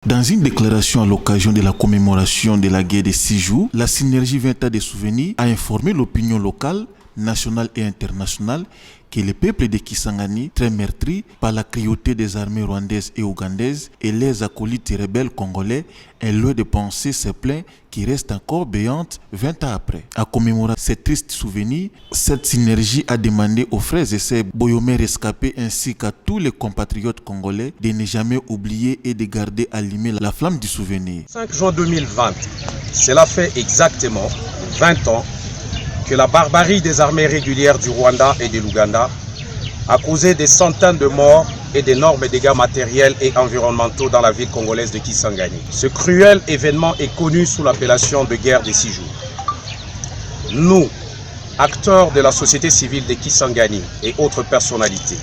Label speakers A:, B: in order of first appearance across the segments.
A: Dans une déclaration à l'occasion de la commémoration de la guerre des 6 jours, la Synergie 20 ans des souvenirs a informé l'opinion locale, nationale et internationale que le peuple de Kisangani, très meurtri par la cruauté des armées rwandaises et ougandaises et les acolytes rebelles congolais, est loin de penser ses plaies qui restent encore béantes 20 ans après. À commémorer ces tristes souvenirs, cette synergie a demandé aux frères et sœurs Boyomé rescapés ainsi qu'à tous les compatriotes congolais de ne jamais oublier et de garder allumée la flamme du souvenir.
B: 5 juin 2020, cela fait exactement 20 ans que la barbarie des armées régulières du Rwanda et de l'Ouganda a causé des centaines de morts et d'énormes dégâts matériels et environnementaux dans la ville congolaise de Kisangani. Ce cruel événement est connu sous l'appellation de guerre des 6 jours. Nous, acteurs de la société civile de Kisangani et autres personnalités,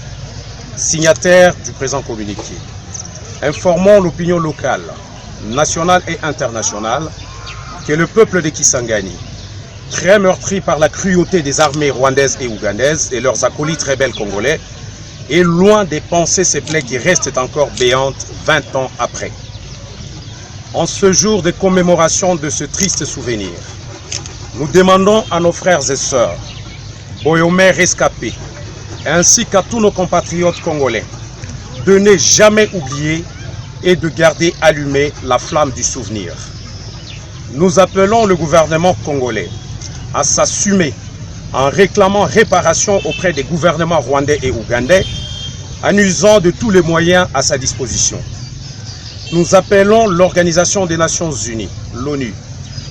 B: signataires du présent communiqué, informons l'opinion locale, nationale et internationale que le peuple de Kisangani, très meurtri par la cruauté des armées rwandaises et ougandaises et leurs acolytes rebelles congolais, est loin de penser ces plaies qui restent encore béantes 20 ans après. En ce jour de commémoration de ce triste souvenir, nous demandons à nos frères et sœurs, Boyomé rescapés, ainsi qu'à tous nos compatriotes congolais, de ne jamais oublier et de garder allumée la flamme du souvenir. Nous appelons le gouvernement congolais à s'assumer en réclamant réparation auprès des gouvernements rwandais et ougandais, en usant de tous les moyens à sa disposition. Nous appelons l'Organisation des Nations Unies, l'ONU,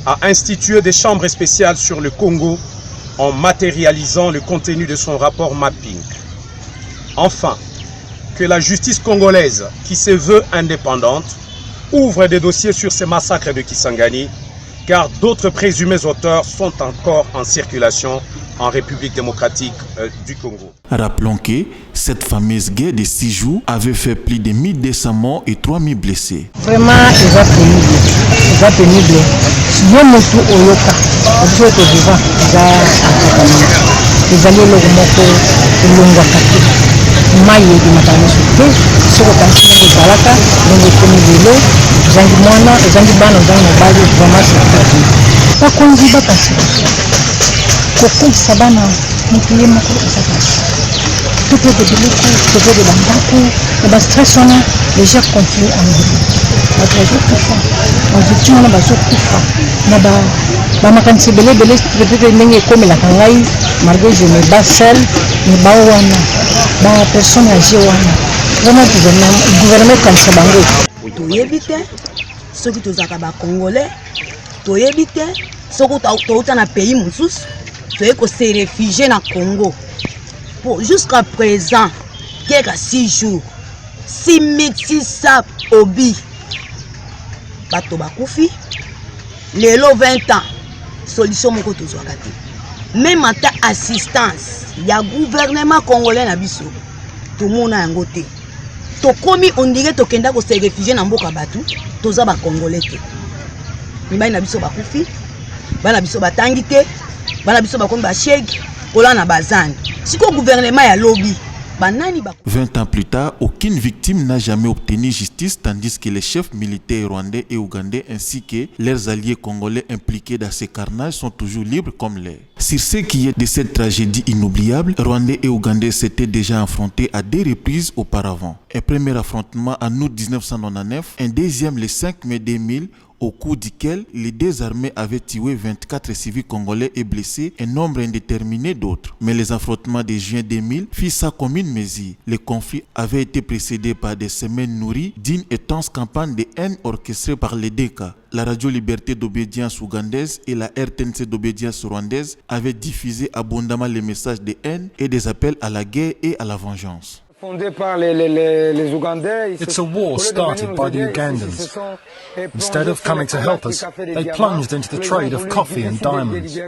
B: à instituer des chambres spéciales sur le Congo en matérialisant le contenu de son rapport mapping. Enfin, que la justice congolaise, qui se veut indépendante, ouvre des dossiers sur ces massacres de Kisangani, car d'autres présumés auteurs sont encore en circulation en République démocratique du Congo.
A: Rappelons que cette fameuse guerre de 6 jours avait fait plus de 1200 morts et 3000 blessés.
C: Vraiment, il va pénible. Si vous moto oyoka, vous êtes vivant, vous allez le remonter, le longwakati. Maye di matano sote, soko tansi ngo balaka, ngo komi lelo, zangi mwana, zangi bana, zangi mobali, vraiment c'est pas konzi ba kasi. Koko sabana, mutuye mako esakasi. Tout peut de biloko, tout peut de bandako, et ba stress on a, les gens continuent à mourir. Notre jour kufa, on dit on a ba jour kufa, na ba makanisi belé peut-être ndenge comme la kangai, malgré je me bats seul, me ba wana. Ba personne âgée wana vraiment gouvernement kanisa bango
D: toyebi te soki tozaka ba congolais toyebi te soki touta na pays mosusu toye ko se réfugier na Congo pour jusqu'à présent quelques 6 jours 6600 obi bato bakufi lelo 20 ans solution moko tozwaka te même ata assistance ya gouvernement congolais na biso to mona yango te to komi on dirait to kenda ko se réfugier na mboka batu toza ba congolais te mibali na biso bakufi bana biso batangi te bana biso bakomi ba shege kola na bazani siko gouvernement ya lobby.
A: 20 ans plus tard, aucune victime n'a jamais obtenu justice tandis que les chefs militaires rwandais et ougandais ainsi que leurs alliés congolais impliqués dans ces carnages sont toujours libres comme l'air. Sur ce qui est de cette tragédie inoubliable, Rwandais et Ougandais s'étaient déjà affrontés à 2 reprises auparavant. Un premier affrontement en août 1999, un deuxième le 5 mai 2000, au cours duquel les 2 armées avaient tué 24 civils congolais et blessé un nombre indéterminé d'autres. Mais les affrontements de juin 2000 firent sa commune mesure. Le conflit avait été précédé par des semaines nourries d'une intense campagne de haine orchestrée par les 2 cas. La radio Liberté d'obédience ougandaise et la RTNC d'obédience rwandaise avaient diffusé abondamment les messages de haine et des appels à la guerre et à la vengeance.
E: It's a war started by the Ugandans. Instead of coming to help us, they plunged into the trade of coffee and diamonds.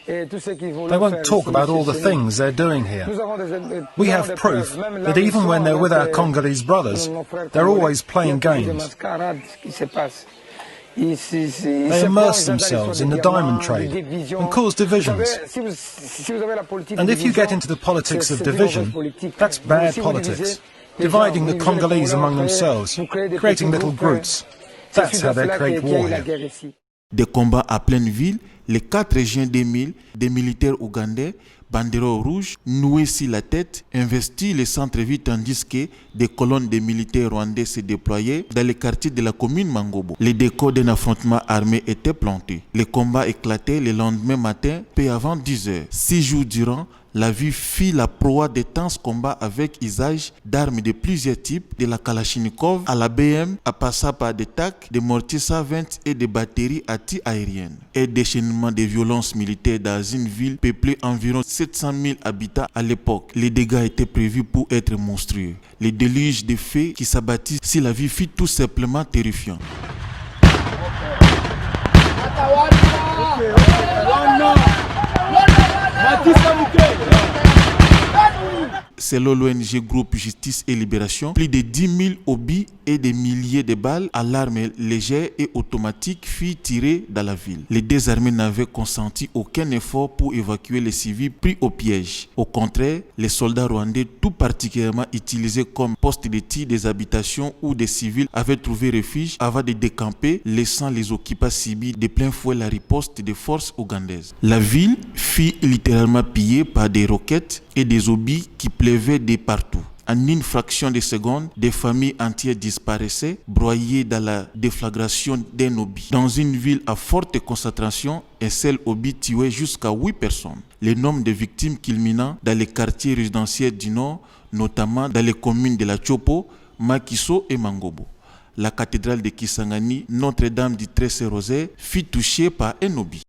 E: They won't talk about all the things they're doing here. We have proof that even when they're with our Congolese brothers, they're always playing games. They immerse themselves in the diamond trade and cause divisions. And if you get into the politics of division, that's bad politics. dividing the Congolese among themselves, creating little groups. That's how they create war here.
A: Des combats à pleine ville, le 4 juin 2000, des militaires ougandais, banderoles rouges, noués sur la tête, investis le centre-ville tandis que des colonnes de militaires rwandais se déployaient dans les quartiers de la commune Mangobo. Les décors d'un affrontement armé étaient plantés. Les combats éclataient le lendemain matin, peu avant 10 heures. 6 jours durant, la ville fit la proie d'intenses combats avec usage d'armes de plusieurs types, de la Kalachnikov à la BM, à passer par des TAC, des mortiers 120 et des batteries anti-aériennes. Et déchaînement de violences militaires dans une ville peuplée environ 700 000 habitants à l'époque. Les dégâts étaient prévus pour être monstrueux. Les déluges de feu qui s'abattit sur la ville fut tout simplement terrifiant. Selon l'ONG Groupe Justice et Libération, plus de 10 000 obus et des milliers de balles à l'arme légère et automatique furent tirées dans la ville. Les deux armées n'avaient consenti aucun effort pour évacuer les civils pris au piège. Au contraire, les soldats rwandais, tout particulièrement utilisés comme poste de tir des habitations où des civils avaient trouvé refuge avant de décamper, laissant les occupants subir de plein fouet la riposte des forces ougandaises. La ville fut littéralement pillée par des roquettes et des obus qui pleuvaient de partout. En une fraction de seconde, des familles entières disparaissaient, broyées dans la déflagration d'un obus. Dans une ville à forte concentration, un seul obus tuait jusqu'à 8 personnes. Le nombre de victimes culminant dans les quartiers résidentiels du Nord, notamment dans les communes de la Chopo, Makiso et Mangobo. La cathédrale de Kisangani, Notre-Dame du Trésor Rosaire, fut touchée par un obus.